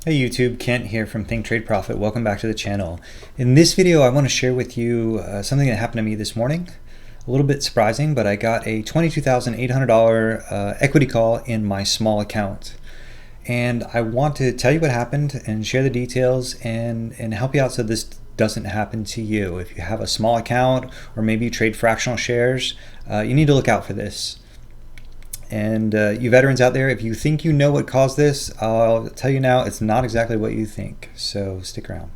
Hey YouTube, Kent here from Think Trade Profit. Welcome back to the channel. In this video, I want to share with you something that happened to me this morning. A little bit surprising, but I got a $22,800 equity call in my small account. And I want to tell you what happened and share the details and help you out so this doesn't happen to you. If you have a small account or maybe you trade fractional shares, you need to look out for this. And you veterans out there, if you think you know what caused this, I'll tell you now, it's not exactly what you think. So stick around.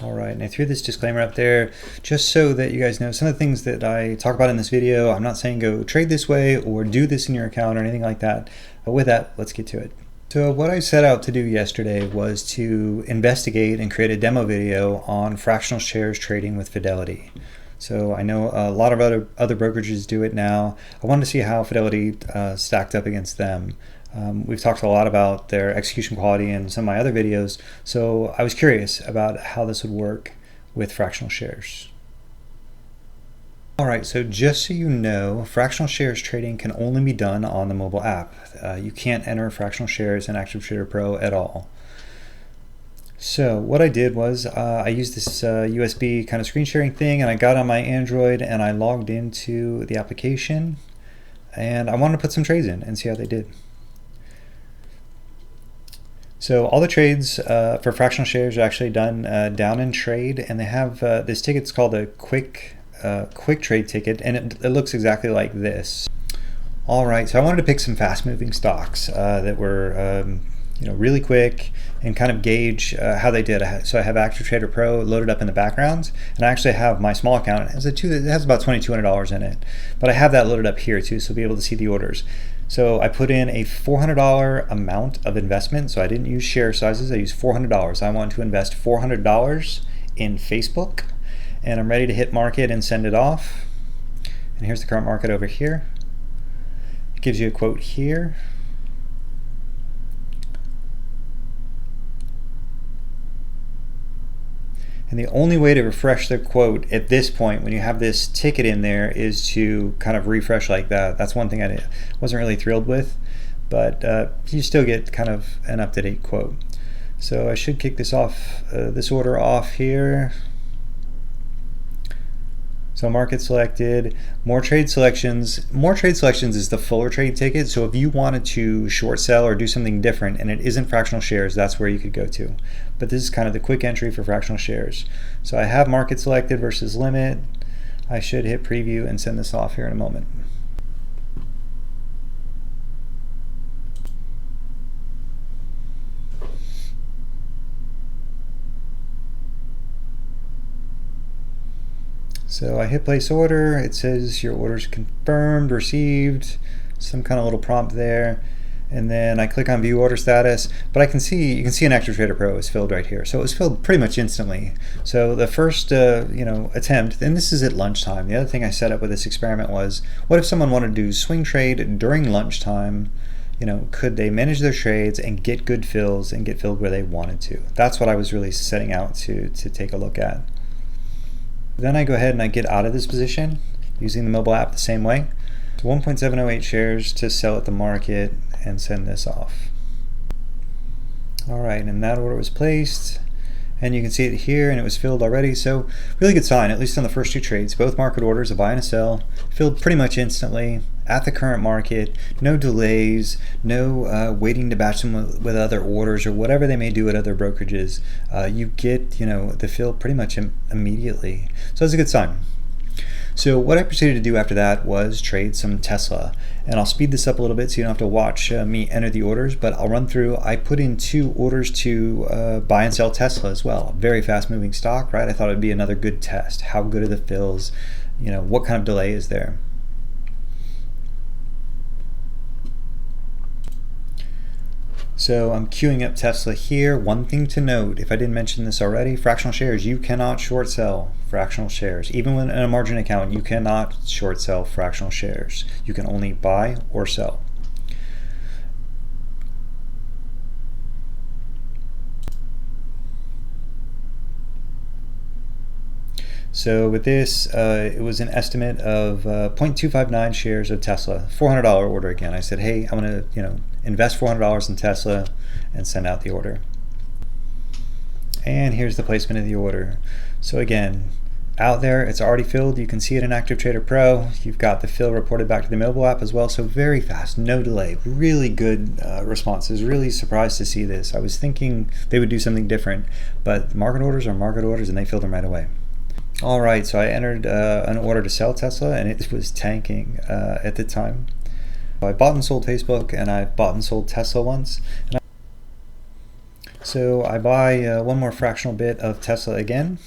All right, and I threw this disclaimer up there just so that you guys know some of the things that I talk about in this video. I'm not saying go trade this way or do this in your account or anything like that. But with that, let's get to it. So what I set out to do yesterday was to investigate and create a demo video on fractional shares trading with Fidelity. So I know a lot of other brokerages do it now. I wanted to see how Fidelity stacked up against them. We've talked a lot about their execution quality in some of my other videos, so I was curious about how this would work with fractional shares. All right, so just so you know, fractional shares trading can only be done on the mobile app. You can't enter fractional shares in Active Trader Pro at all. So what I did was I used this USB kind of screen sharing thing, and I got on my Android and I logged into the application, and I wanted to put some trades in and see how they did. So all the trades for fractional shares are actually done down in trade, and they have this ticket. It's called a quick trade ticket, and it looks exactly like this. All right, so I wanted to pick some fast moving stocks that were really quick and kind of gauge how they did. So I have Active Trader Pro loaded up in the background, and I actually have my small account. It has about $2,200 in it, but I have that loaded up here too, so I'll be able to see the orders. So I put in a $400 amount of investment, so I didn't use share sizes, I used $400. I want to invest $400 in Facebook, and I'm ready to hit market and send it off. And here's the current market over here. It gives you a quote here. And the only way to refresh the quote at this point, when you have this ticket in there, is to kind of refresh like that. That's one thing I wasn't really thrilled with, but you still get kind of an up-to-date quote. So I should kick this off, this order off here. So market selected, more trade selections. More trade selections is the fuller trade ticket. So if you wanted to short sell or do something different and it isn't fractional shares, that's where you could go to. But this is kind of the quick entry for fractional shares. So I have market selected versus limit. I should hit preview and send this off here in a moment. So I hit place order. It says your order's confirmed, received, some kind of little prompt there. And then I click on view order status, but you can see an Active Trader Pro is filled right here. So it was filled pretty much instantly. So the first attempt, and this is at lunchtime. The other thing I set up with this experiment was, what if someone wanted to do swing trade during lunchtime? Could they manage their trades and get good fills and get filled where they wanted to? That's what I was really setting out to take a look at. Then I go ahead and I get out of this position using the mobile app the same way. 1.708 shares to sell at the market and send this off. All right, and that order was placed, and you can see it here, and it was filled already. So really good sign, at least on the first two trades. Both market orders, a buy and a sell, filled pretty much instantly at the current market. No delays, no waiting to batch them with other orders or whatever they may do at other brokerages. You get the fill pretty much immediately. So that's a good sign. So what I proceeded to do after that was trade some Tesla, and I'll speed this up a little bit so you don't have to watch me enter the orders, but I'll run through. I put in 2 orders to buy and sell Tesla as well. Very fast moving stock, right? I thought it'd be another good test. How good are the fills? What kind of delay is there? So I'm queuing up Tesla here. One thing to note, if I didn't mention this already, fractional shares, you cannot short sell fractional shares. Even when in a margin account, you cannot short sell fractional shares. You can only buy or sell. So with this, it was an estimate of 0.259 shares of Tesla, $400 order again. I said, hey, I'm gonna invest $400 in Tesla, and send out the order. And here's the placement of the order. So again, out there, it's already filled. You can see it in Active Trader Pro. You've got the fill reported back to the mobile app as well. So very fast, no delay, really good responses. Really surprised to see this. I was thinking they would do something different, but market orders are market orders and they filled them right away. All right, so I entered an order to sell Tesla and it was tanking at the time. I bought and sold Facebook and I bought and sold Tesla once. So I buy one more fractional bit of Tesla again,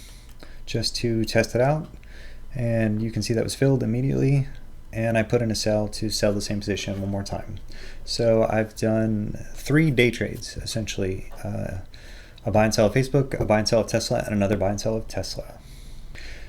just to test it out, and you can see that was filled immediately, and I put in a sell to sell the same position one more time. So I've done 3 day trades essentially, a buy and sell of Facebook, a buy and sell of Tesla, and another buy and sell of Tesla.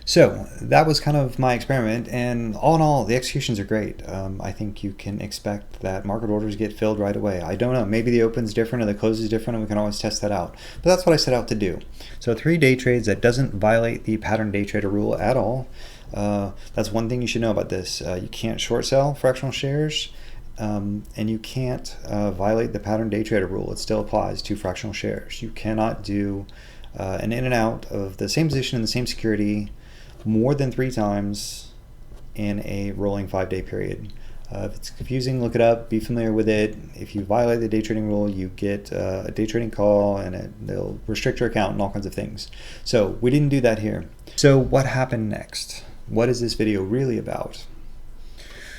So that was kind of my experiment, and all in all, the executions are great. I think you can expect that market orders get filled right away. I don't know, maybe the open's different or the close is different, and we can always test that out. But that's what I set out to do. So 3 day trades that doesn't violate the pattern day trader rule at all. That's one thing you should know about this. You can't short sell fractional shares, and you can't violate the pattern day trader rule. It still applies to fractional shares. You cannot do an in and out of the same position in the same security more than 3 times in a rolling 5-day period. If it's confusing, look it up, be familiar with it. If you violate the day trading rule, you get a day trading call and they'll restrict your account and all kinds of things. So we didn't do that here. So what happened next? What is this video really about?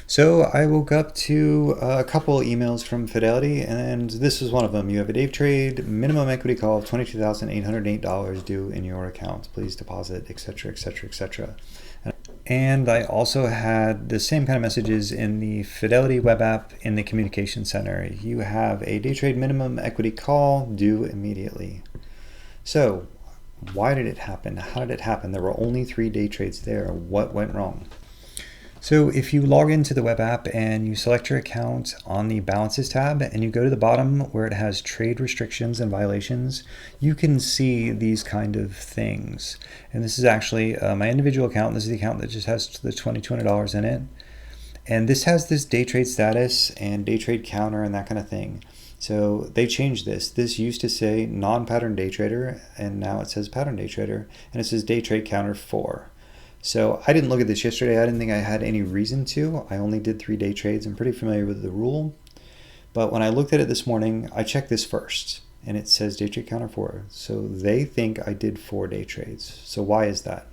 So I woke up to a couple emails from Fidelity, and this was one of them. You have a day trade minimum equity call of $22,808 due in your account. Please deposit, etc., etc., etc. And I also had the same kind of messages in the Fidelity web app in the communication center. You have a day trade minimum equity call due immediately. So why did it happen? How did it happen? There were only 3 day trades there. What went wrong? So if you log into the web app and you select your account on the balances tab and you go to the bottom where it has trade restrictions and violations, you can see these kind of things. And this is actually my individual account. This is the account that just has the $2,200 in it. And this has this day trade status and day trade counter and that kind of thing. So they changed this. This used to say non-pattern day trader, and now it says pattern day trader, and it says day trade counter 4. So I didn't look at this yesterday. I didn't think I had any reason to. I only did 3 day trades. I'm pretty familiar with the rule. But when I looked at it this morning, I checked this first, and it says day trade counter 4. So they think I did 4 day trades. So why is that?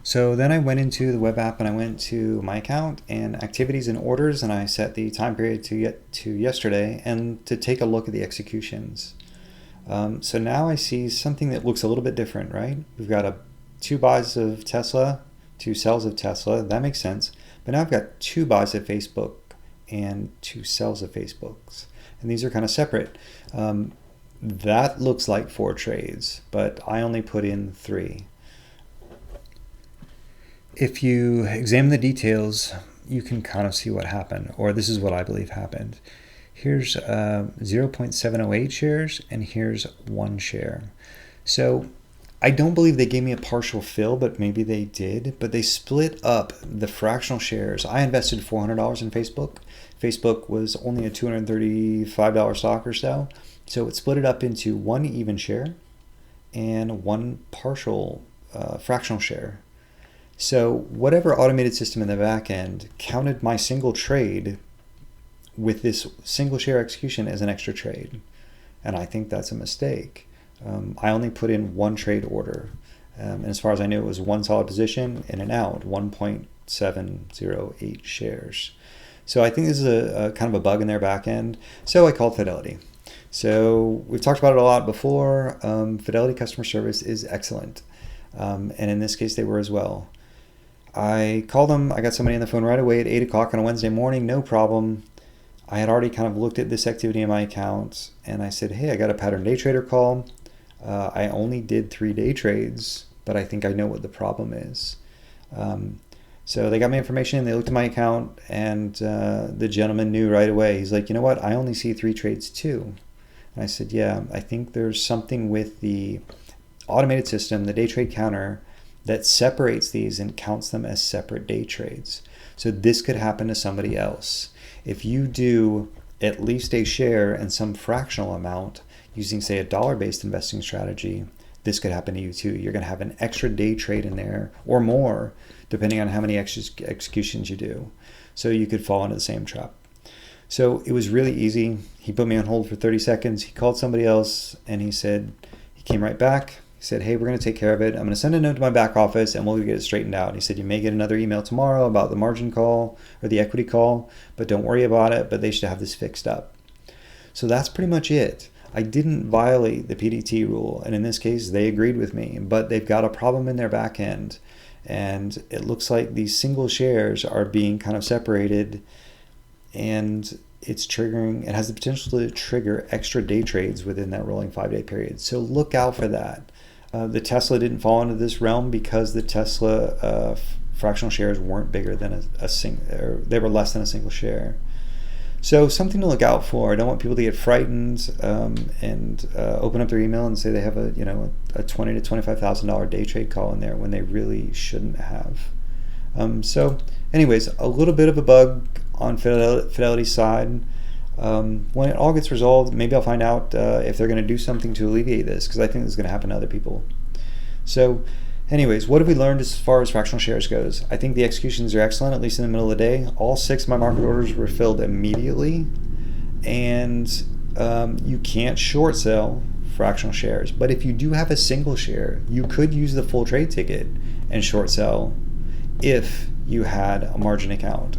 So then I went into the web app and I went to my account and activities and orders, and I set the time period to yesterday and to take a look at the executions. So now I see something that looks a little bit different, right? We've got 2 buys of Tesla, 2 sells of Tesla. That makes sense. But now I've got 2 buys of Facebook and 2 sells of Facebook's. And these are kind of separate. That looks like 4 trades, but I only put in 3. If you examine the details, you can kind of see what happened, or this is what I believe happened. Here's 0.708 shares, and here's 1 share. So I don't believe they gave me a partial fill, but maybe they did. But they split up the fractional shares. I invested $400 in Facebook. Facebook was only a $235 stock or so. So it split it up into 1 even share and 1 partial fractional share. So whatever automated system in the back end counted my single trade with this single share execution as an extra trade. And I think that's a mistake. I only put in 1 trade order. And as far as I knew, it was 1 solid position in and out, 1.708 shares. So I think this is a kind of a bug in their back end. So I called Fidelity. So we've talked about it a lot before. Fidelity customer service is excellent. And in this case, they were as well. I called them. I got somebody on the phone right away at 8 o'clock on a Wednesday morning, no problem. I had already kind of looked at this activity in my account, and I said, hey, I got a pattern day trader call. I only did 3 day trades, but I think I know what the problem is. So they got my information, they looked at my account, and the gentleman knew right away. He's like, you know what, I only see 3 trades too. And I said, yeah, I think there's something with the automated system, the day trade counter, that separates these and counts them as separate day trades. So this could happen to somebody else. if you do at least a share and some fractional amount using, say, a dollar-based investing strategy, this could happen to you too. You're going to have an extra day trade in there or more, depending on how many executions you do. So you could fall into the same trap. So it was really easy. He put me on hold for 30 seconds. He called somebody else and he came right back. He said, hey, we're going to take care of it. I'm going to send a note to my back office and we'll get it straightened out. He said, you may get another email tomorrow about the margin call or the equity call, but don't worry about it, but they should have this fixed up. So that's pretty much it. I didn't violate the PDT rule, and in this case, they agreed with me, but they've got a problem in their back end, and it looks like these single shares are being kind of separated, and it has the potential to trigger extra day trades within that rolling 5-day period. So look out for that. The Tesla didn't fall into this realm because the Tesla fractional shares weren't bigger than they were less than a single share. So something to look out for. I don't want people to get frightened and open up their email and say they have a $20,000 to $25,000 day trade call in there when they really shouldn't have. So anyways, a little bit of a bug on Fidelity's side. When it all gets resolved, maybe I'll find out if they're going to do something to alleviate this, because I think this is going to happen to other people. So anyways, what have we learned as far as fractional shares goes? I think the executions are excellent, at least in the middle of the day. All 6 of my market orders were filled immediately, and you can't short sell fractional shares. But if you do have a single share, you could use the full trade ticket and short sell if you had a margin account.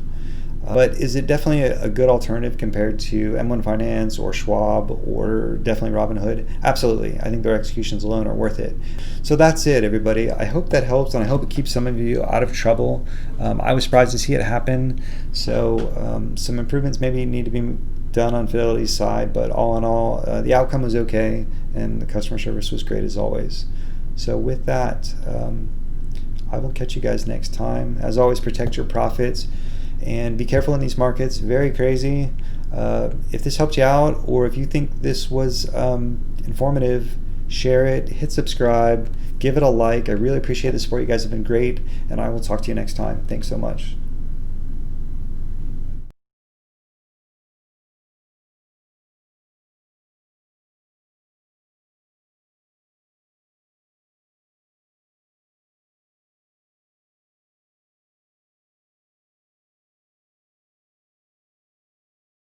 But is it definitely a good alternative compared to M1 Finance or Schwab or definitely Robinhood? Absolutely. I think their executions alone are worth it. So that's it, everybody. I hope that helps, and I hope it keeps some of you out of trouble. I was surprised to see it happen. So some improvements maybe need to be done on Fidelity's side, but all in all, the outcome was okay, and the customer service was great as always. So with that, I will catch you guys next time. As always, protect your profits. And be careful in these markets. Very crazy. If this helped you out, or if you think this was informative, share it, hit subscribe, give it a like. I really appreciate the support. You guys have been great, and I will talk to you next time. Thanks so much.